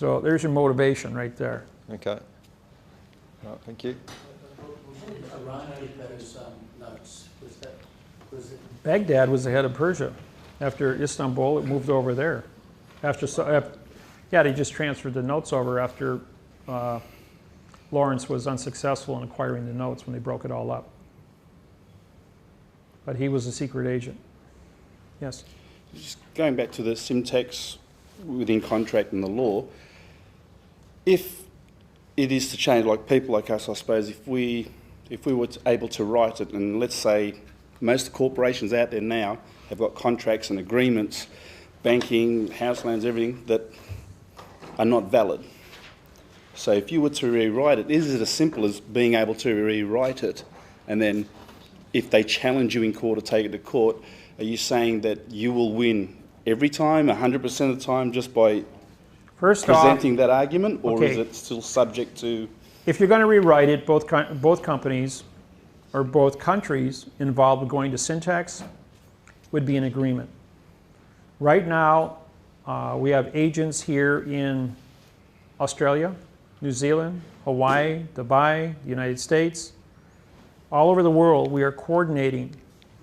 So there's your motivation right there. Okay. Right, thank you. Iran did those notes. Was it? Baghdad was the head of Persia. After Istanbul, it moved over there. Yeah, they just transferred the notes over after Lawrence was unsuccessful in acquiring the notes when they broke it all up. But he was a secret agent. Yes? Just going back to the syntax within contract and the law, if it is to change, like people like us, I suppose, if we were able to write it, and let's say most corporations out there now have got contracts and agreements, banking, house loans, everything, that are not valid. So if you were to rewrite it, is it as simple as being able to rewrite it, and then if they challenge you in court or take it to court, are you saying that you will win every time, 100% of the time, just by presenting that argument, or is it still subject to? If you're going to rewrite it, both companies or both countries involved with going to syntax would be in agreement. Right now, we have agents here in Australia, New Zealand, Hawaii, Dubai, the United States. All over the world, we are coordinating.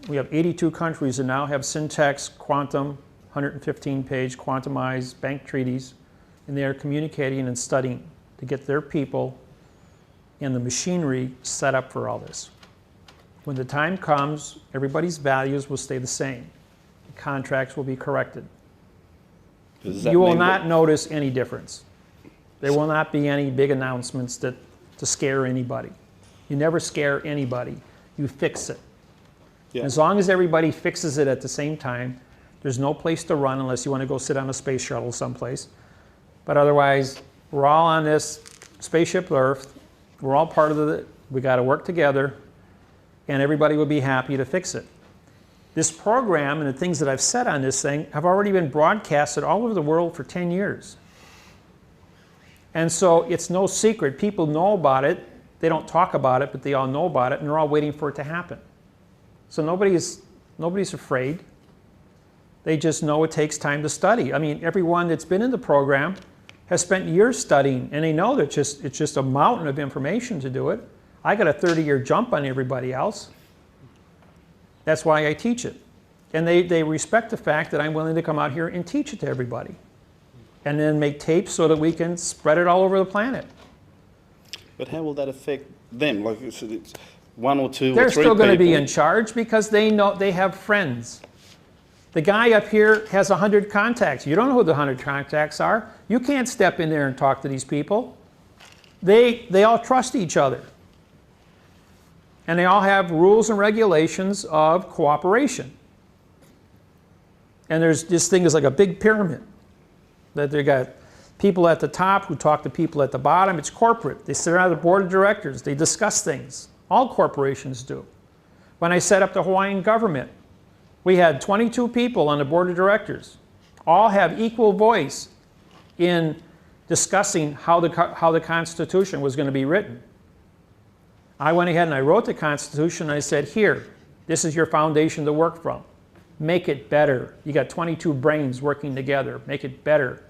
We have 82 countries that now have syntax, quantum, 115-page quantumized bank treaties, and they are communicating and studying to get their people and the machinery set up for all this. When the time comes, everybody's values will stay the same. The contracts will be corrected. You will not notice any difference. There will not be any big announcements to scare anybody. You never scare anybody. You fix it. Yeah. As long as everybody fixes it at the same time, there's no place to run unless you want to go sit on a space shuttle someplace. But otherwise, we're all on this spaceship Earth. We're all part of it. We got to work together, and everybody will be happy to fix it. This program and the things that I've said on this thing have already been broadcasted all over the world for 10 years. And so it's no secret. People know about it. They don't talk about it, but they all know about it, and they're all waiting for it to happen. So nobody's afraid. They just know it takes time to study. I mean, everyone that's been in the program has spent years studying, and they know that it's just a mountain of information to do it. I got a 30-year jump on everybody else. That's why I teach it. And they respect the fact that I'm willing to come out here and teach it to everybody. And then make tapes so that we can spread it all over the planet. But how will that affect them? Like it's one or two or three people. They're still going to be in charge because they know they have friends. The guy up here has 100 contacts. You don't know who the 100 contacts are. You can't step in there and talk to these people. They all trust each other. And they all have rules and regulations of cooperation. And this thing is like a big pyramid. That they got people at the top who talk to people at the bottom. It's corporate. They sit around the board of directors. They discuss things. All corporations do. When I set up the Hawaiian government, we had 22 people on the board of directors. All have equal voice in discussing how the Constitution was going to be written. I went ahead and I wrote the Constitution and I said, here, this is your foundation to work from. Make it better. You got 22 brains working together. Make it better.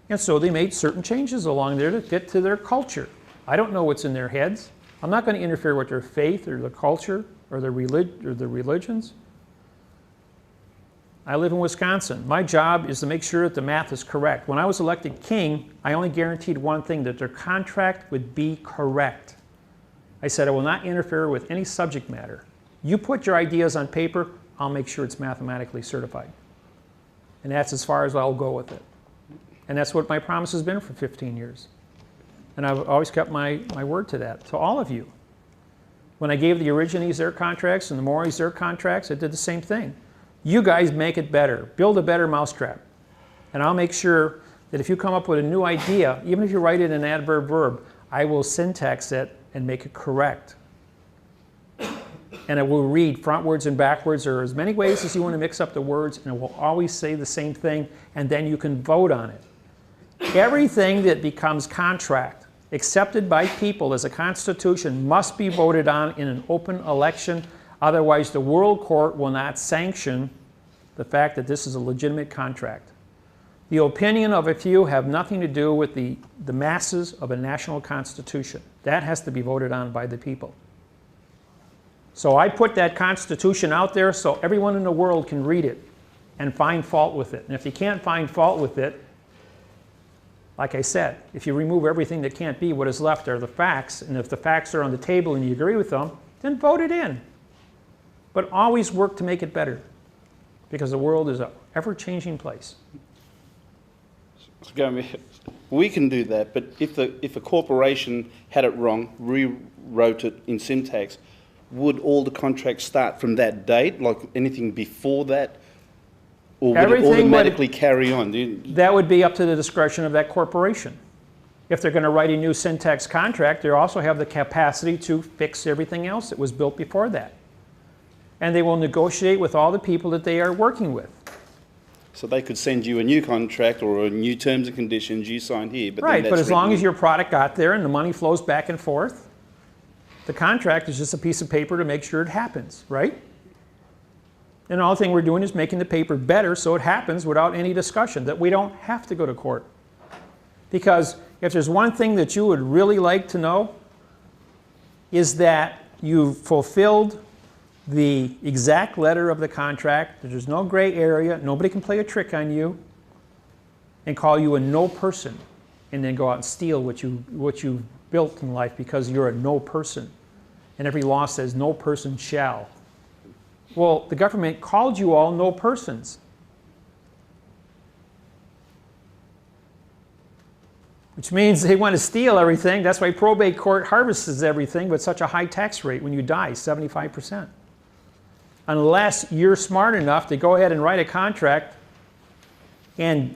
And so they made certain changes along there to fit to their culture. I don't know what's in their heads. I'm not going to interfere with their faith or their culture or their religions. I live in Wisconsin. My job is to make sure that the math is correct. When I was elected king, I only guaranteed one thing, that their contract would be correct. I said, I will not interfere with any subject matter. You put your ideas on paper, I'll make sure it's mathematically certified. And that's as far as I'll go with it. And that's what my promise has been for 15 years. And I've always kept my word to that, to all of you. When I gave the Origines their contracts and the Maoris their contracts, I did the same thing. You guys make it better. Build a better mousetrap. And I'll make sure that if you come up with a new idea, even if you write it in adverb verb, I will syntax it and make it correct. And it will read frontwards and backwards, or as many ways as you want to mix up the words, and it will always say the same thing, and then you can vote on it. Everything that becomes contract, accepted by people as a constitution, must be voted on in an open election. Otherwise, the World Court will not sanction the fact that this is a legitimate contract. The opinion of a few have nothing to do with the masses of a national constitution. That has to be voted on by the people. So I put that constitution out there so everyone in the world can read it and find fault with it. And if you can't find fault with it, like I said, if you remove everything that can't be, what is left are the facts. And if the facts are on the table and you agree with them, then vote it in. But always work to make it better, because the world is an ever-changing place. We can do that, but if a corporation had it wrong, rewrote it in syntax, would all the contracts start from that date, like anything before that? Or would it automatically carry on? That would be up to the discretion of that corporation. If they're going to write a new syntax contract, they also have the capacity to fix everything else that was built before that. And they will negotiate with all the people that they are working with. So they could send you a new contract or a new terms and conditions you sign here. But right, then but as long as written your product got there and the money flows back and forth, the contract is just a piece of paper to make sure it happens, right? And all thing we're doing is making the paper better so it happens without any discussion, that we don't have to go to court. Because if there's one thing that you would really like to know, is that you've fulfilled the exact letter of the contract, that there's no gray area, nobody can play a trick on you and call you a no person and then go out and steal what you built in life because you're a no person. And every law says no person shall. Well, the government called you all no persons. Which means they want to steal everything. That's why probate court harvests everything with such a high tax rate when you die, 75%. Unless you're smart enough to go ahead and write a contract and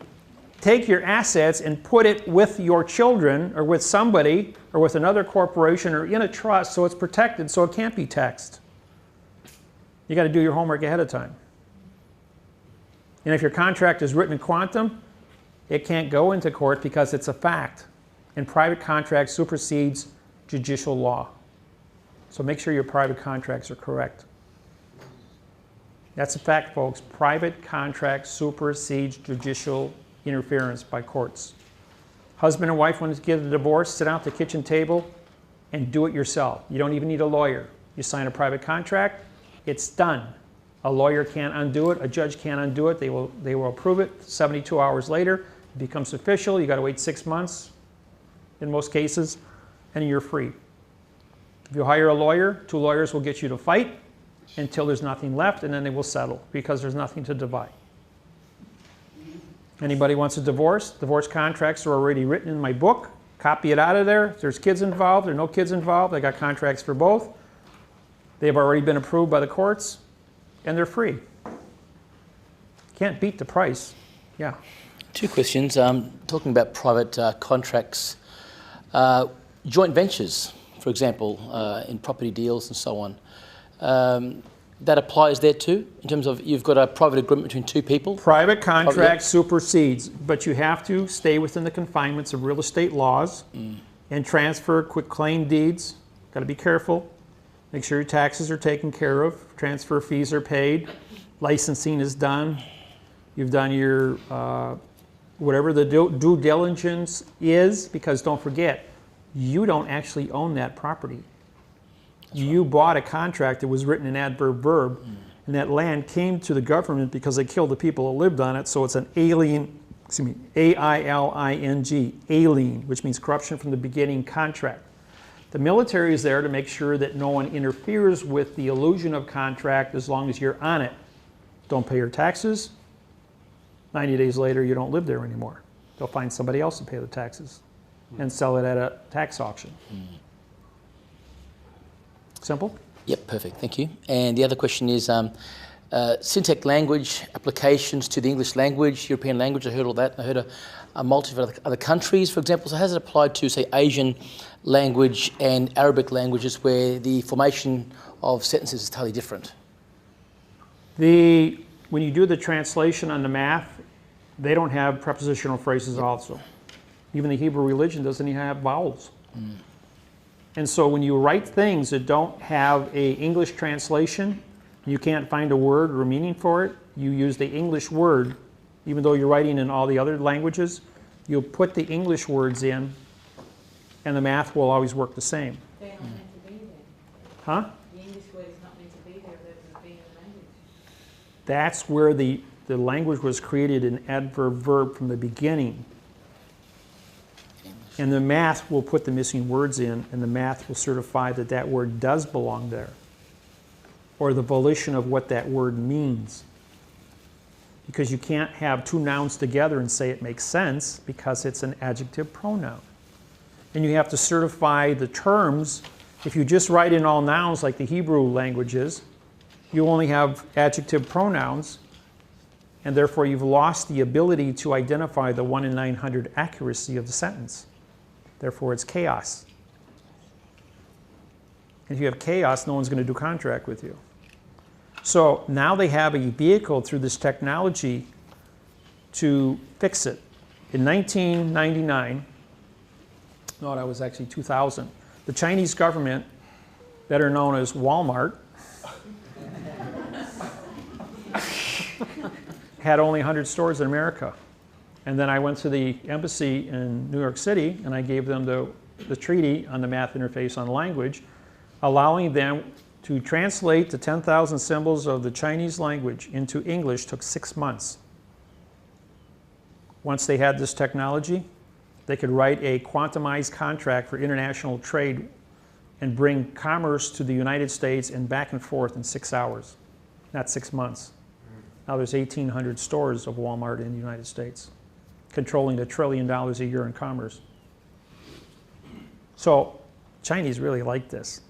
take your assets and put it with your children or with somebody or with another corporation or in a trust so it's protected so it can't be taxed. You got to do your homework ahead of time. And if your contract is written in quantum, it can't go into court because it's a fact. And private contract supersedes judicial law. So make sure your private contracts are correct. That's a fact, folks. Private contract supersedes judicial interference by courts. Husband and wife want to get a divorce, sit down at the kitchen table and do it yourself. You don't even need a lawyer. You sign a private contract, it's done. A lawyer can't undo it, a judge can't undo it. They will approve it 72 hours later. It becomes official. You got to wait 6 months in most cases, and you're free. If you hire a lawyer, 2 lawyers will get you to fight until there's nothing left, and then they will settle because there's nothing to divide. Anybody wants a divorce? Divorce contracts are already written in my book. Copy it out of there. If there's kids involved or no kids involved, I got contracts for both. They've already been approved by the courts, and they're free. Can't beat the price. Yeah. 2 questions. Talking about private contracts, joint ventures, for example, in property deals and so on. That applies there too, in terms of you've got a private agreement between 2 people? Private contract supersedes, but you have to stay within the confinements of real estate laws and transfer quick claim deeds. Got to be careful. Make sure your taxes are taken care of. Transfer fees are paid. Licensing is done. You've done your, whatever the due diligence is, because don't forget, you don't actually own that property. You bought a contract that was written in adverb verb, and that land came to the government because they killed the people that lived on it, so it's an alien, excuse me, A-I-L-I-N-G, alien, which means corruption from the beginning contract. The military is there to make sure that no one interferes with the illusion of contract as long as you're on it. Don't pay your taxes. 90 days later, you don't live there anymore. They'll find somebody else to pay the taxes and sell it at a tax auction. Simple? Yep, perfect, thank you. And the other question is syntax language applications to the English language, European language. I heard all that. I heard a multitude of other countries, for example. So has it applied to, say, Asian language and Arabic languages where the formation of sentences is totally different? When you do the translation on the math, they don't have prepositional phrases also. Even the Hebrew religion doesn't even have vowels. And so when you write things that don't have an English translation, you can't find a word or a meaning for it, you use the English word even though you're writing in all the other languages, you'll put the English words in, and the math will always work the same. They're not meant to be there. Huh? The English word is not meant to be there, but it's being a language. That's where the language was created in adverb verb from the beginning. And the math will put the missing words in, and the math will certify that that word does belong there, or the volition of what that word means. Because you can't have two nouns together and say it makes sense, because it's an adjective pronoun. And you have to certify the terms. If you just write in all nouns like the Hebrew languages, you only have adjective pronouns, and therefore you've lost the ability to identify the 1 in 900 accuracy of the sentence. Therefore, it's chaos. And if you have chaos, no one's going to do contract with you. So now they have a vehicle through this technology to fix it. In 1999, no, that was actually 2000, the Chinese government, better known as Walmart, had only 100 stores in America. And then I went to the embassy in New York City, and I gave them the treaty on the math interface on language, allowing them to translate the 10,000 symbols of the Chinese language into English. Took 6 months. Once they had this technology, they could write a quantumized contract for international trade and bring commerce to the United States and back and forth in 6 hours, not 6 months. Now there's 1,800 stores of Walmart in the United States, controlling $1 trillion a year in commerce. So Chinese really like this.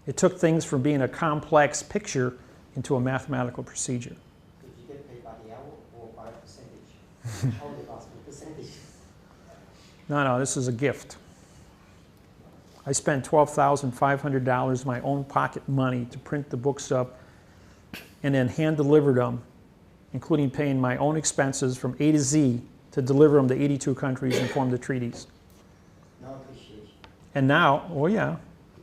It took things from being a complex picture into a mathematical procedure. Did you get paid by the hour or by percentage? Only by percentage. No, this is a gift. I spent $12,500 of my own pocket money to print the books up and then hand-delivered them, including paying my own expenses from A to Z to deliver them to 82 countries and form the treaties. No appreciation. And now, oh yeah,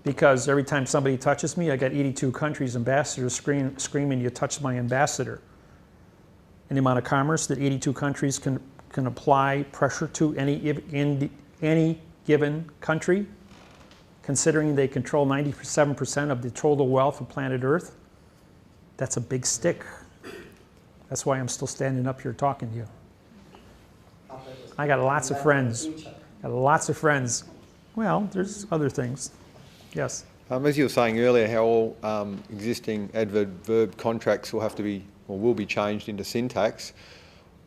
because every time somebody touches me, I got 82 countries' ambassadors screaming, "You touched my ambassador." And the amount of commerce that 82 countries can apply pressure to any given country, considering they control 97% of the total wealth of planet Earth, that's a big stick. That's why I'm still standing up here talking to you. I got lots of friends. Got lots of friends. Well, there's other things. Yes. As you were saying earlier, how all existing adverb-verb contracts will have to be, or will be changed into syntax.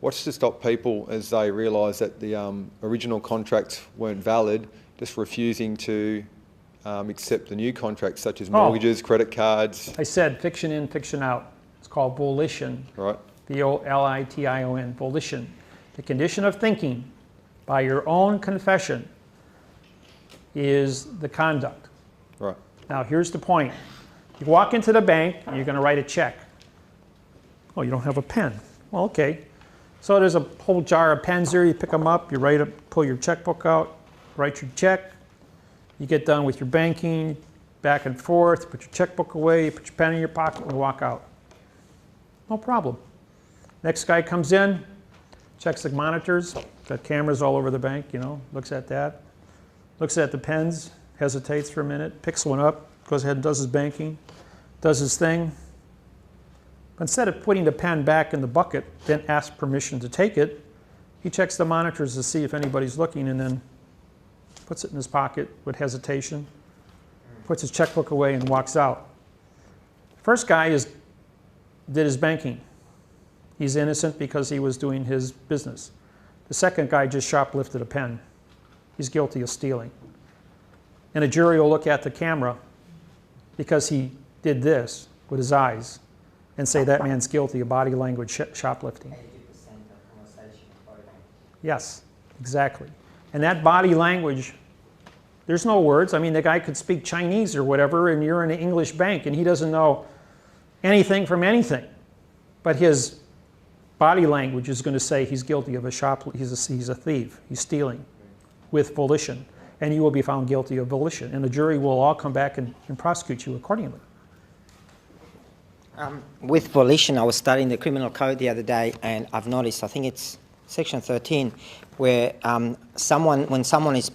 What's to stop people as they realise that the original contracts weren't valid, just refusing to accept the new contracts, such as mortgages, credit cards? I said fiction in, fiction out. It's called volition. Right. V-O-L-I-T-I-O-N, volition. The condition of thinking by your own confession is the conduct. Right. Now, here's the point. You walk into the bank, and you're going to write a check. Oh, you don't have a pen. Well, okay. So there's a whole jar of pens there. You pick them up, you pull your checkbook out, write your check. You get done with your banking, back and forth, you put your checkbook away, you put your pen in your pocket, and walk out. No problem. Next guy comes in, checks the monitors, got cameras all over the bank, looks at that, looks at the pens, hesitates for a minute, picks one up, goes ahead and does his banking, does his thing. But instead of putting the pen back in the bucket, then asks permission to take it, he checks the monitors to see if anybody's looking and then puts it in his pocket with hesitation, puts his checkbook away and walks out. The first guy did his banking. He's innocent because he was doing his business. The second guy just shoplifted a pen. He's guilty of stealing. And a jury will look at the camera because he did this with his eyes and say that man's guilty of body language shoplifting. 80% of conversation is body language. Yes, exactly. And that body language, there's no words. I mean, the guy could speak Chinese or whatever, and you're in an English bank, and he doesn't know anything from anything. But his body language is going to say he's guilty of he's a thief, he's stealing with volition. And you will be found guilty of volition. And the jury will all come back and prosecute you accordingly. With volition, I was studying the criminal code the other day, and I've noticed, I think it's section 13, where when someone is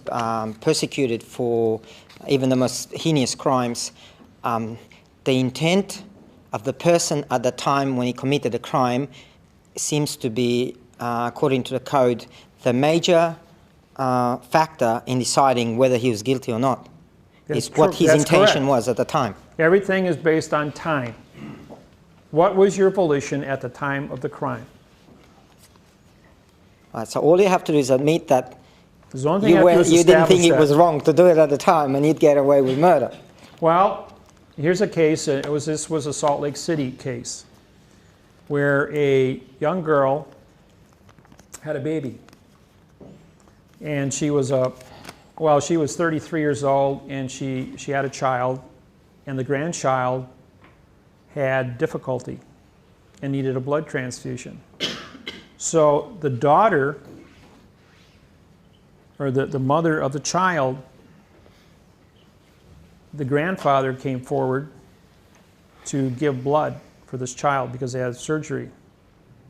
persecuted for even the most heinous crimes, the intent of the person at the time when he committed the crime seems to be, according to the code, the major factor in deciding whether he was guilty or not. It's what his intention was at the time. Everything is based on time. What was your volition at the time of the crime? Right, so all you have to do is admit that The only thing you have to do is didn't think establish it was that. wrong to do it at the time, and you'd get away with murder. Well, here's a case. This was a Salt Lake City case where a young girl had a baby, and she was 33 years old, and she had a child, and the grandchild had difficulty and needed a blood transfusion. So the daughter, or the mother of the child, the grandfather came forward to give blood for this child because they had surgery.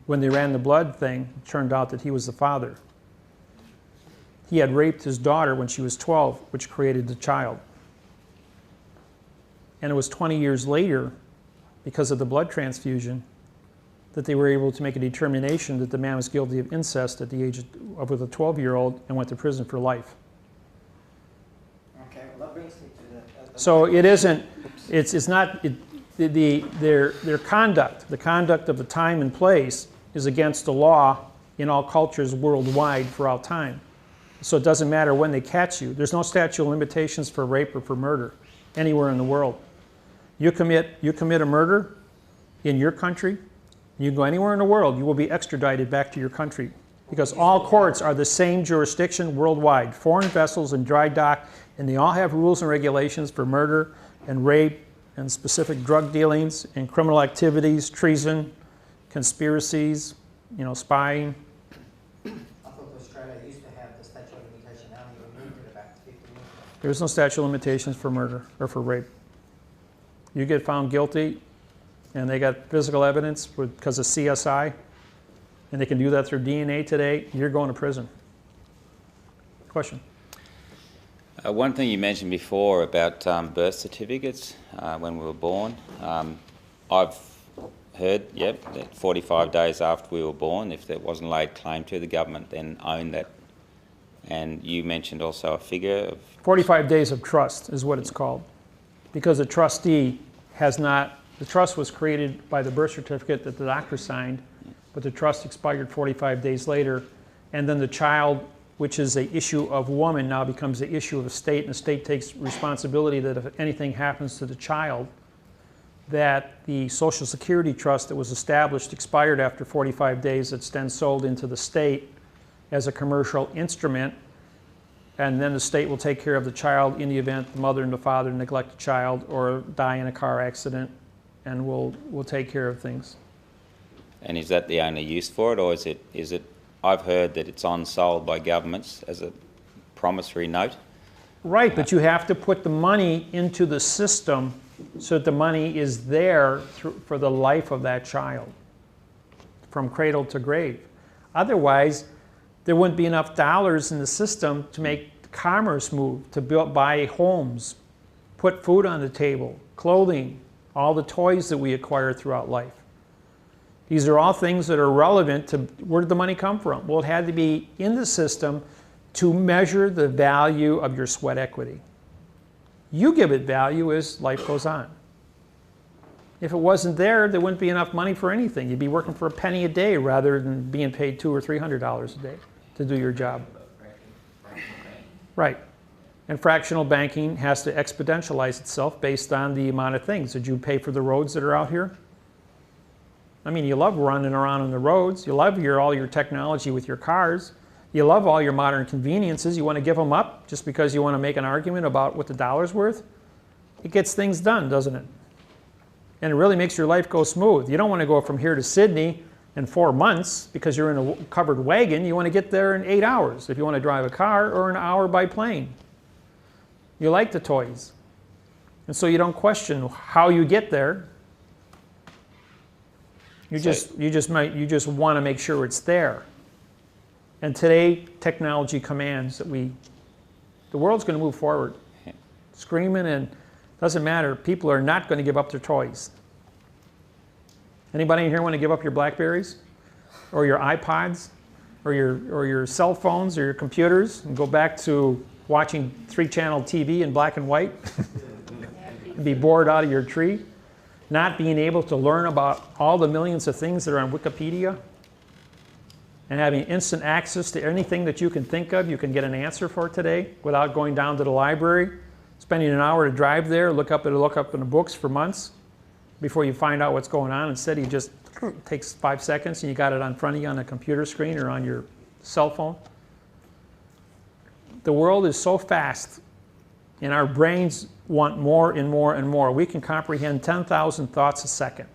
When they ran the blood thing, it turned out that he was the father. He had raped his daughter when she was 12, which created the child. And it was 20 years later, because of the blood transfusion, that they were able to make a determination that the man was guilty of incest at the age of with a 12-year-old and went to prison for life. Okay, well, that brings me to the... So it isn't, it's not, their conduct, the conduct of the time and place is against the law in all cultures worldwide for all time. So it doesn't matter when they catch you. There's no statute of limitations for rape or for murder anywhere in the world. You commit a murder in your country, you go anywhere in the world, you will be extradited back to your country because all courts are the same jurisdiction worldwide, foreign vessels and dry dock, and they all have rules and regulations for murder and rape and specific drug dealings and criminal activities, treason, conspiracies, spying. I thought Australia used to have the statute of limitation, now they removed it about 50 years ago. There's no statute of limitations for murder or for rape. You get found guilty, and they got physical evidence because of CSI, and they can do that through DNA today, you're going to prison. Question? One thing you mentioned before about birth certificates when we were born, I've heard, that 45 days after we were born, if there wasn't laid claim to, the government then owned that. And you mentioned also a figure of... 45 days of trust is what it's called, because the trustee has not, the trust was created by the birth certificate that the doctor signed, but the trust expired 45 days later, and then the child, which is an issue of woman, now becomes the issue of a state, and the state takes responsibility that if anything happens to the child, that the Social Security trust that was established expired after 45 days, it's then sold into the state as a commercial instrument, and then the state will take care of the child in the event the mother and the father neglect the child or die in a car accident, and we'll take care of things. And is that the only use for it, or is it? I've heard that it's on-sold by governments as a promissory note. Right, but you have to put the money into the system so that the money is there for the life of that child, from cradle to grave. Otherwise, there wouldn't be enough dollars in the system to make commerce move, to buy homes, put food on the table, clothing, all the toys that we acquire throughout life. These are all things that are relevant to where did the money come from? Well, it had to be in the system to measure the value of your sweat equity. You give it value as life goes on. If it wasn't there, there wouldn't be enough money for anything. You'd be working for a penny a day rather than being paid $200 or $300 a day to do your job. Right. And fractional banking has to exponentialize itself based on the amount of things. Did you pay for the roads that are out here? I mean, you love running around on the roads. You love all your technology with your cars. You love all your modern conveniences. You want to give them up just because you want to make an argument about what the dollar's worth? It gets things done, doesn't it? And it really makes your life go smooth. You don't want to go from here to Sydney in 4 months because you're in a covered wagon. You want to get there in 8 hours if you want to drive a car, or an hour by plane. You like the toys. And so you don't question how you get there. You just want to make sure it's there. And today, technology commands that the world's going to move forward. Yeah. Screaming, and doesn't matter. People are not going to give up their toys. Anybody in here want to give up your Blackberries, or your iPods, or your cell phones, or your computers, and go back to watching 3-channel TV in black and white, and be bored out of your tree? Not being able to learn about all the millions of things that are on Wikipedia, and having instant access to anything that you can think of, you can get an answer for today without going down to the library, spending an hour to drive there, look up in the books for months before you find out what's going on. Instead, you just takes 5 seconds and you got it in front of you on a computer screen or on your cell phone. The world is so fast, and our brains want more and more and more. We can comprehend 10,000 thoughts a second.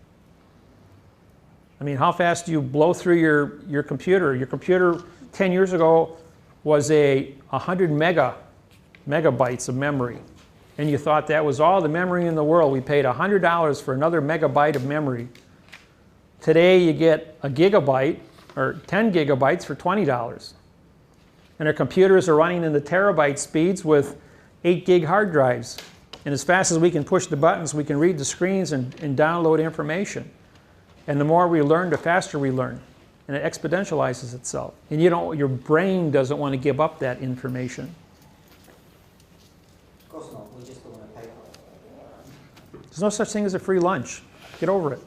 I mean, how fast do you blow through your computer? Your computer 10 years ago was 100 megabytes of memory. And you thought that was all the memory in the world. We paid $100 for another megabyte of memory. Today you get a gigabyte or 10 gigabytes for $20. And our computers are running in the terabyte speeds with 8 gig hard drives. And as fast as we can push the buttons, we can read the screens and download information. And the more we learn, the faster we learn. And it exponentializes itself. And your brain doesn't want to give up that information. Of course not. We just don't want to pay for it. There's no such thing as a free lunch. Get over it.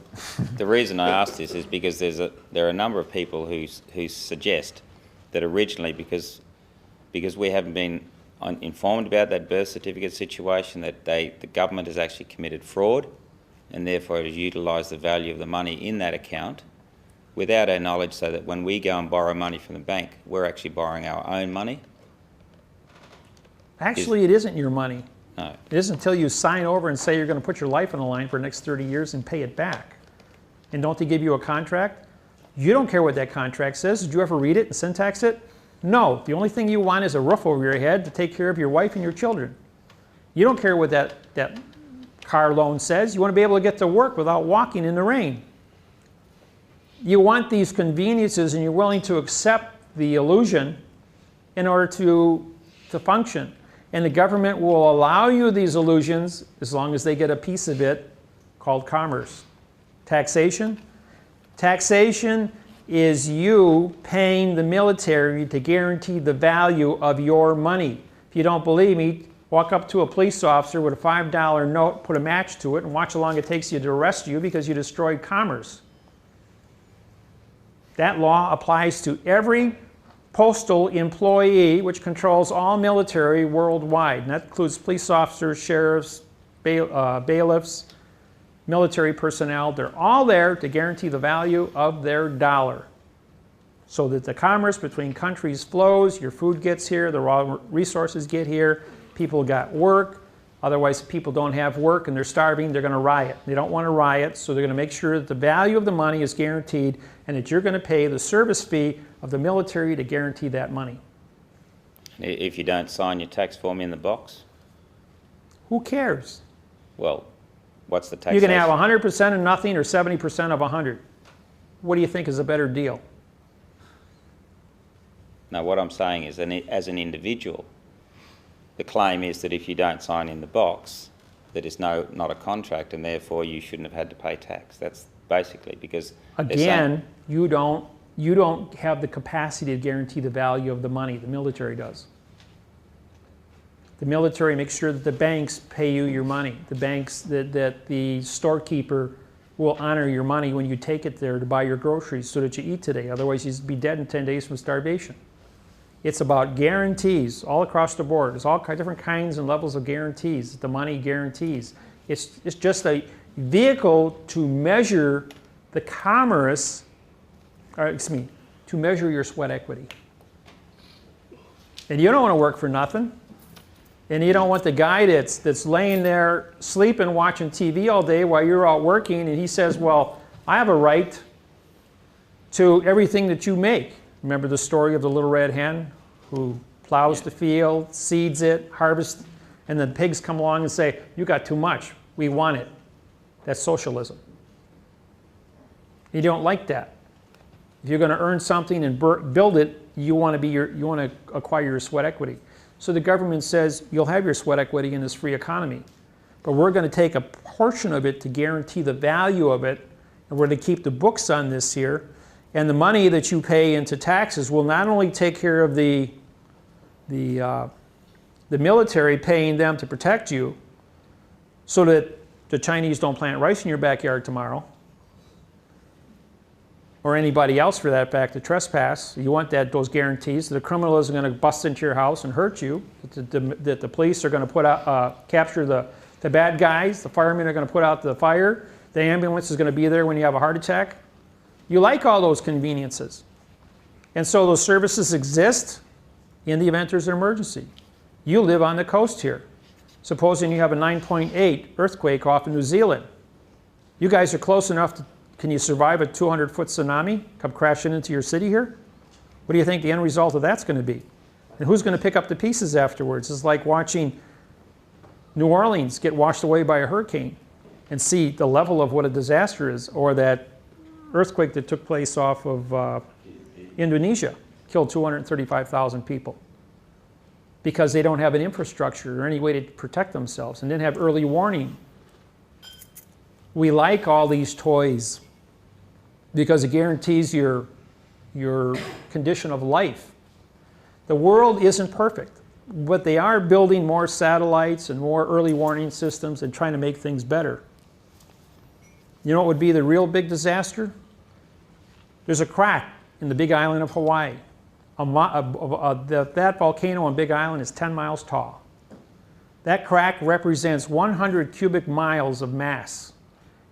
The reason I ask this is because there are a number of people who suggest that originally, because we haven't been informed about that birth certificate situation, that the government has actually committed fraud, and therefore it has utilised the value of the money in that account without our knowledge, so that when we go and borrow money from the bank, we're actually borrowing our own money. Actually, it isn't your money. No. It isn't until you sign over and say you're going to put your life on the line for the next 30 years and pay it back. And don't they give you a contract? You don't care what that contract says. Did you ever read it and syntax it? No. The only thing you want is a roof over your head to take care of your wife and your children. You don't care what that car loan says. You want to be able to get to work without walking in the rain. You want these conveniences, and you're willing to accept the illusion in order to function. And the government will allow you these illusions as long as they get a piece of it called commerce. Taxation. Taxation is you paying the military to guarantee the value of your money. If you don't believe me, walk up to a police officer with a $5 note, put a match to it, and watch how long it takes you to arrest you because you destroyed commerce. That law applies to every postal employee, which controls all military worldwide. And that includes police officers, sheriffs, bailiffs, military personnel. They're all there to guarantee the value of their dollar, so that the commerce between countries flows, your food gets here, the raw resources get here, people got work. Otherwise, if people don't have work and they're starving, they're going to riot. They don't want to riot, so they're going to make sure that the value of the money is guaranteed and that you're going to pay the service fee of the military to guarantee that money. If you don't sign your tax form in the box? Who cares? Well, what's the tax? You can have 100% of nothing or 70% of 100. What do you think is a better deal? No, what I'm saying is, as an individual, the claim is that if you don't sign in the box, that it's not a contract, and therefore you shouldn't have had to pay tax. That's basically because... Again, you don't have the capacity to guarantee the value of the money. The military does. The military makes sure that the banks pay you your money. The banks, that the storekeeper will honor your money when you take it there to buy your groceries so that you eat today. Otherwise, you'd be dead in 10 days from starvation. It's about guarantees all across the board. There's all different kinds and levels of guarantees. The money guarantees. It's just a vehicle to measure the commerce, to measure your sweat equity. And you don't want to work for nothing. And you don't want the guy that's laying there sleeping, watching TV all day while you're out working, and he says, well, I have a right to everything that you make. Remember the story of the little red hen who plows the field, seeds it, harvests, and then pigs come along and say, you got too much, we want it. That's socialism. You don't like that. If you're going to earn something and build it, you want to acquire your sweat equity. So the government says you'll have your sweat equity in this free economy, but we're going to take a portion of it to guarantee the value of it, and we're going to keep the books on this here. And the money that you pay into taxes will not only take care of the military, paying them to protect you so that the Chinese don't plant rice in your backyard tomorrow, or anybody else for that fact to trespass. You want those guarantees that the criminal isn't going to bust into your house and hurt you, that the police are going to put out, capture the bad guys, the firemen are going to put out the fire, the ambulance is going to be there when you have a heart attack. You like all those conveniences. And so those services exist in the event there's an emergency. You live on the coast here. Supposing you have a 9.8 earthquake off in New Zealand. You guys are close enough to, can you survive a 200-foot tsunami come crashing into your city here? What do you think the end result of that's going to be? And who's going to pick up the pieces afterwards? It's like watching New Orleans get washed away by a hurricane and see the level of what a disaster is, or that earthquake that took place off of Indonesia, killed 235,000 people because they don't have an infrastructure or any way to protect themselves and didn't have early warning. We like all these toys because it guarantees your condition of life. The world isn't perfect, but they are building more satellites and more early warning systems and trying to make things better. You know what would be the real big disaster? There's a crack in the big island of Hawaii. That volcano on Big Island is 10 miles tall. That crack represents 100 cubic miles of mass.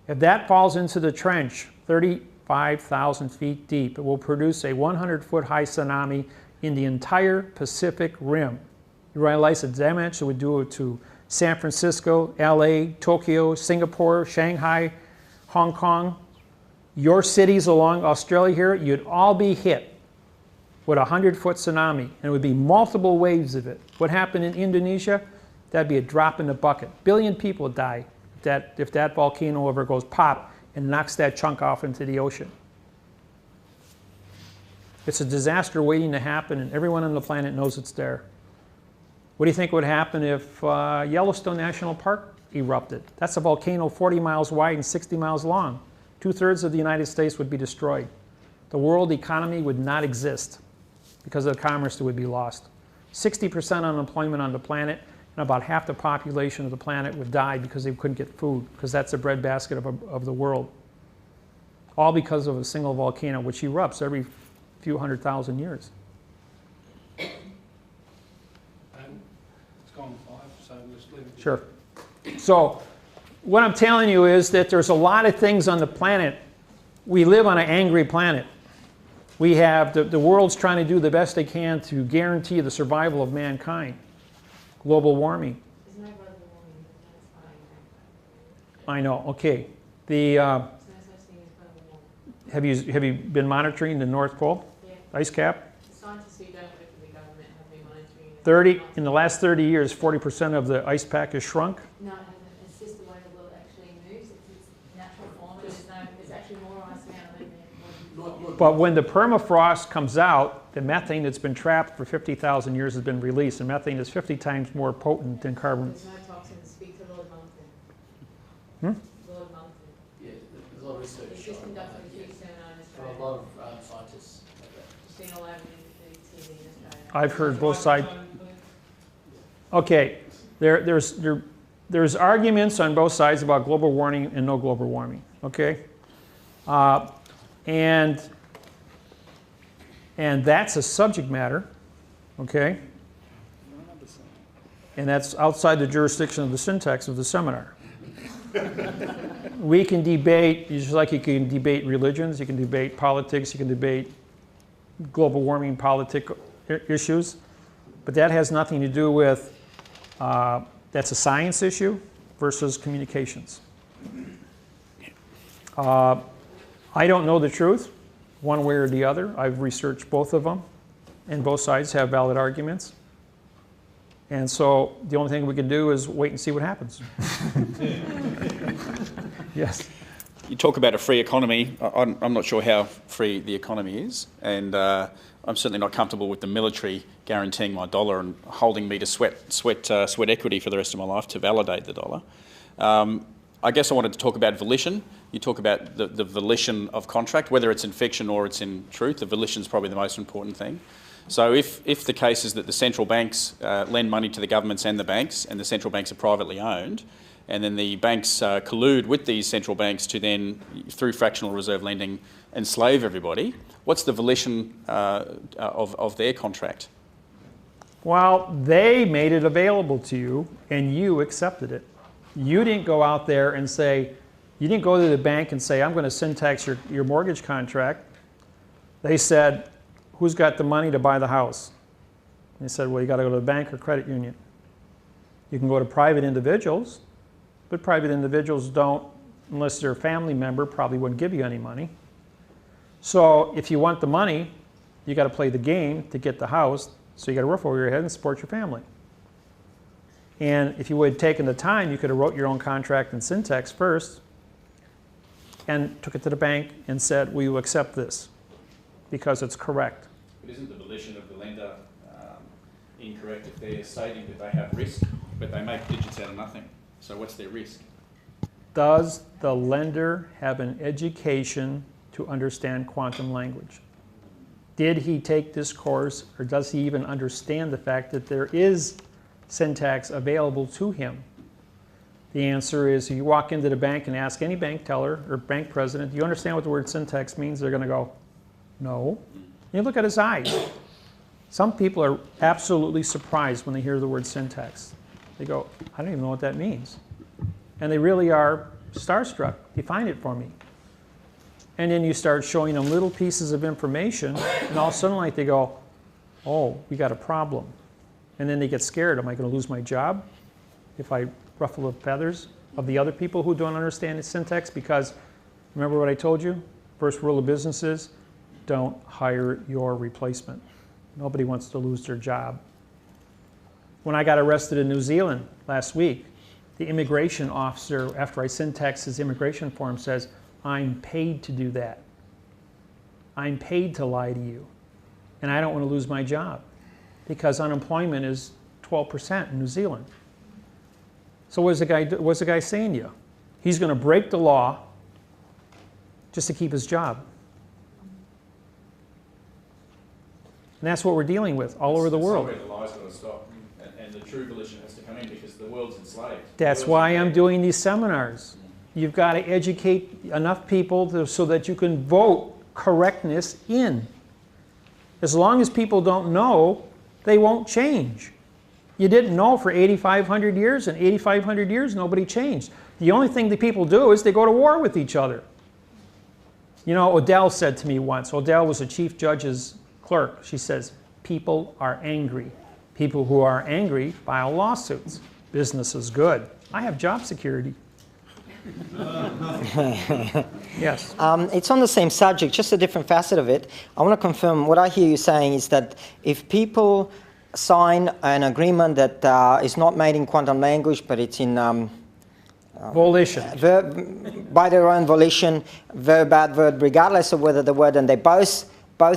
If that falls into the trench 35,000 feet deep, it will produce a 100-foot high tsunami in the entire Pacific Rim. You realize the damage it would do to San Francisco, LA, Tokyo, Singapore, Shanghai, Hong Kong, your cities along Australia here, you'd all be hit with a 100-foot tsunami, and it would be multiple waves of it. What happened in Indonesia? That'd be a drop in the bucket. A billion people die if that volcano ever goes pop and knocks that chunk off into the ocean. It's a disaster waiting to happen, and everyone on the planet knows it's there. What do you think would happen if Yellowstone National Park erupted? That's a volcano 40 miles wide and 60 miles long. 2/3 of the United States would be destroyed. The world economy would not exist because of the commerce that would be lost. 60% unemployment on the planet, and about half the population of the planet would die because they couldn't get food, because that's the breadbasket of the world. All because of a single volcano, which erupts every few 100,000 years. It's gone 5, so let's leave it. Sure. So what I'm telling you is that there's a lot of things on the planet. We live on an angry planet. We have, the world's trying to do the best they can to guarantee the survival of mankind. Global warming. There's no global warming, that's fine. I know, okay. There's no such thing as global warming. Have you been monitoring the North Pole? Yeah. Ice cap? The scientists who don't work for the government have been monitoring it. In the last 30 years, 40% of the ice pack has shrunk. No, it hasn't. It's just the way the world actually moves. It's natural form. There's actually more ice around than there. But when the permafrost comes out, the methane that's been trapped for 50,000 years has been released, and methane is 50 times more potent than carbon. There's no toxins. Speak to Lord Monkton. Lord Monkton. Yeah, there's a lot of research. He's just conducted a huge seminar in from Australia. a lot of scientists. You've seen all over the TV in Australia. I've heard both sides. Okay, there's arguments on both sides about global warming and no global warming, okay? And that's a subject matter, okay? And that's outside the jurisdiction of the syntax of the seminar. We can debate, just like you can debate religions, you can debate politics, you can debate global warming political issues, but that has nothing to do with, that's a science issue versus communications. I don't know the truth, one way or the other. I've researched both of them, and both sides have valid arguments. And so the only thing we can do is wait and see what happens. Yes. you talk about a free economy. I'm not sure how free the economy is, and I'm certainly not comfortable with the military guaranteeing my dollar and holding me to sweat equity for the rest of my life to validate the dollar. I guess I wanted to talk about volition. You talk about the volition of contract, whether it's in fiction or it's in truth. The volition is probably the most important thing. So if the case is that the central banks lend money to the governments and the central banks are privately owned, and then the banks collude with these central banks to then, through fractional reserve lending, enslave everybody, what's the volition of their contract? Well, they made it available to you, and you accepted it. You didn't go out there and say, you didn't go to the bank and say, I'm going to syntax your mortgage contract. They said, who's got the money to buy the house? And they said, well, you got to go to the bank or credit union. You can go to private individuals, but private individuals don't, unless they're a family member, probably wouldn't give you any money. So if you want the money, you got to play the game to get the house, so you got a roof over your head and support your family. And if you would have taken the time, you could have wrote your own contract in syntax first and took it to the bank and said, will you accept this? Because it's correct. But isn't the volition of the lender incorrect if they're stating that they have risk, but they make digits out of nothing? So what's their risk? Does the lender have an education to understand quantum language? Did he take this course, or does he even understand the fact that there is syntax available to him? The answer is, if you walk into the bank and ask any bank teller or bank president, do you understand what the word syntax means? They're going to go, no. And you look at his eyes. Some people are absolutely surprised when they hear the word syntax. They go, I don't even know what that means. And they really are starstruck. Define it for me. And then you start showing them little pieces of information, and all of a sudden like they go, oh, we got a problem. And then they get scared. Am I going to lose my job if I ruffle the feathers of the other people who don't understand the syntax? Because remember what I told you? First rule of business is, don't hire your replacement. Nobody wants to lose their job. When I got arrested in New Zealand last week, the immigration officer, after I syntaxed his immigration form, says, I'm paid to do that. I'm paid to lie to you. And I don't want to lose my job because unemployment is 12% in New Zealand. So what's the guy saying to you? He's going to break the law just to keep his job. And that's what we're dealing with all over the world. Somewhere the lie's got to stop, and the true volition has to come in because the world's enslaved. That's why I'm doing these seminars. You've got to educate enough people so that you can vote correctness in. As long as people don't know, they won't change. You didn't know for 8,500 years, and 8,500 years nobody changed. The only thing that people do is they go to war with each other. You know, Odell said to me once, Odell was a chief judge's clerk. She says, people are angry. People who are angry file lawsuits. Business is good. I have job security. Yes. It's on the same subject, just a different facet of it. I want to confirm what I hear you saying is that if people sign an agreement that is not made in quantum language, but it's in Volition. By their own volition, verb, adverb, regardless of whether the word, and they both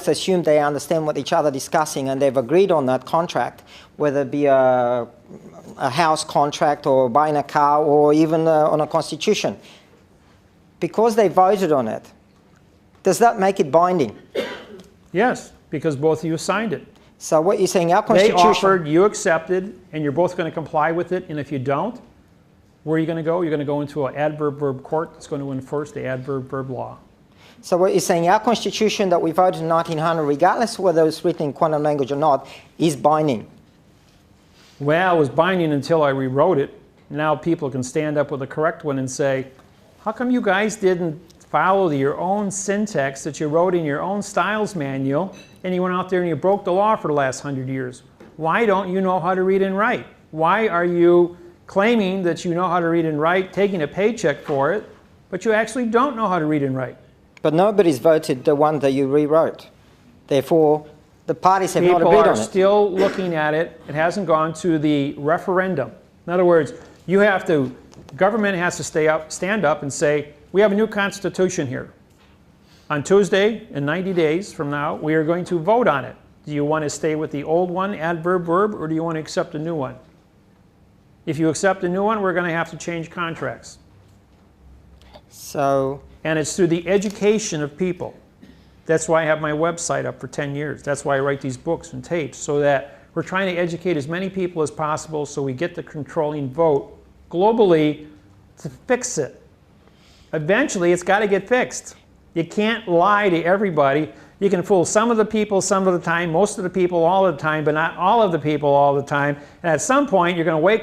assume they understand what each other are discussing and they've agreed on that contract, whether it be a house contract or buying a car or even on a constitution. Because they voted on it, does that make it binding? Yes, because both of you signed it. So what you're saying, our constitution... They offered, you accepted, and you're both going to comply with it, and if you don't, where are you going to go? You're going to go into an adverb-verb court that's going to enforce the adverb-verb law. So what you're saying, our constitution that we voted in 1900, regardless of whether it's written in quantum language or not, is binding. Well, it was binding until I rewrote it. Now people can stand up with the correct one and say, how come you guys didn't follow your own syntax that you wrote in your own styles manual, and you went out there and you broke the law for the last 100 years? Why don't you know how to read and write? Why are you claiming that you know how to read and write, taking a paycheck for it, but you actually don't know how to read and write? But nobody's voted the one that you rewrote. Therefore, the parties have not agreed on it. People are still looking at it. It hasn't gone to the referendum. In other words, you have to, government has to stand up and say, we have a new constitution here. On Tuesday, in 90 days from now, we are going to vote on it. Do you want to stay with the old one, adverb, verb, or do you want to accept a new one? If you accept a new one, we're going to have to change contracts. So, And it's through the education of people. That's why I have my website up for 10 years. That's why I write these books and tapes, so that we're trying to educate as many people as possible so we get the controlling vote globally to fix it. Eventually, it's got to get fixed. You can't lie to everybody. You can fool some of the people some of the time, most of the people all the time, but not all of the people all the time. And at some point, you're going to wake